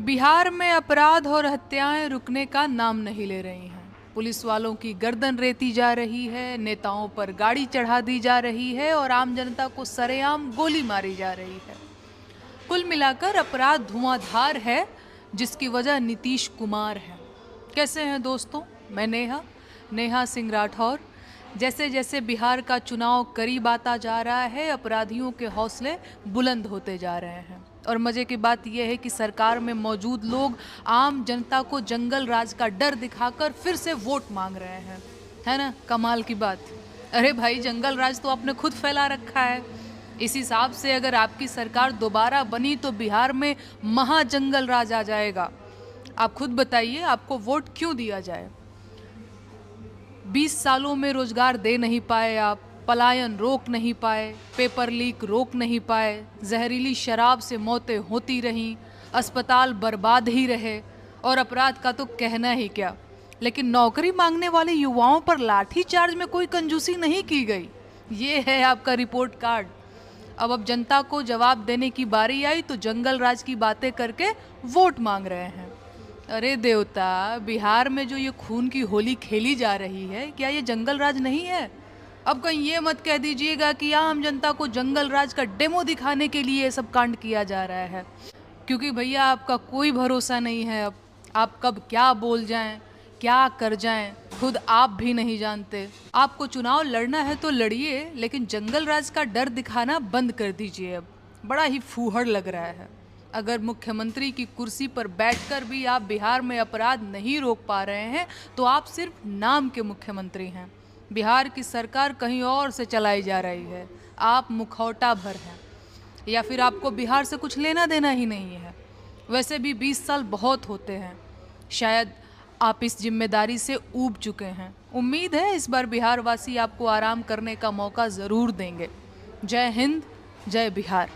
बिहार में अपराध और हत्याएं रुकने का नाम नहीं ले रही हैं। पुलिस वालों की गर्दन रेती जा रही है, नेताओं पर गाड़ी चढ़ा दी जा रही है और आम जनता को सरेआम गोली मारी जा रही है। कुल मिलाकर अपराध धुआंधार है, जिसकी वजह नीतीश कुमार है। कैसे हैं दोस्तों? मैं नेहा सिंह राठौर। जैसे जैसे बिहार का चुनाव करीब आता जा रहा है, अपराधियों के हौसले बुलंद होते जा रहे हैं। और मज़े की बात यह है कि सरकार में मौजूद लोग आम जनता को जंगल राज का डर दिखाकर फिर से वोट मांग रहे हैं। है ना कमाल की बात? अरे भाई, जंगल राज तो आपने खुद फैला रखा है। इस हिसाब से अगर आपकी सरकार दोबारा बनी तो बिहार में महा जंगल राज आ जाएगा। आप खुद बताइए, आपको वोट क्यों दिया जाए? 20 सालों में रोजगार दे नहीं पाए आप, पलायन रोक नहीं पाए, पेपर लीक रोक नहीं पाए, जहरीली शराब से मौतें होती रहीं, अस्पताल बर्बाद ही रहे और अपराध का तो कहना ही क्या। लेकिन नौकरी मांगने वाले युवाओं पर लाठी चार्ज में कोई कंजूसी नहीं की गई। ये है आपका रिपोर्ट कार्ड। अब जनता को जवाब देने की बारी आई तो जंगल राज की बातें करके वोट मांग रहे हैं। अरे देवता, बिहार में जो ये खून की होली खेली जा रही है, क्या ये जंगल राज नहीं है? अब कहीं ये मत कह दीजिएगा कि आम जनता को जंगल राज का डेमो दिखाने के लिए सब कांड किया जा रहा है। क्योंकि भैया, आपका कोई भरोसा नहीं है। अब आप कब क्या बोल जाएं, क्या कर जाएं, खुद आप भी नहीं जानते। आपको चुनाव लड़ना है तो लड़िए, लेकिन जंगल राज का डर दिखाना बंद कर दीजिए। अब बड़ा ही फूहड़ लग रहा है। अगर मुख्यमंत्री की कुर्सी पर बैठकर भी आप बिहार में अपराध नहीं रोक पा रहे हैं तो आप सिर्फ नाम के मुख्यमंत्री हैं। बिहार की सरकार कहीं और से चलाई जा रही है। आप मुखौटा भर हैं, या फिर आपको बिहार से कुछ लेना देना ही नहीं है। वैसे भी 20 साल बहुत होते हैं। शायद आप इस जिम्मेदारी से ऊब चुके हैं। उम्मीद है इस बार बिहार वासी आपको आराम करने का मौका ज़रूर देंगे। जय हिंद, जय बिहार।